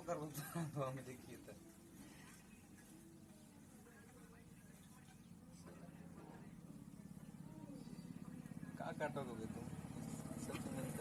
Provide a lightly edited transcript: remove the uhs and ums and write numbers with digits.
कर तो हमें देखिए तो क्या काटोगे तुम सच में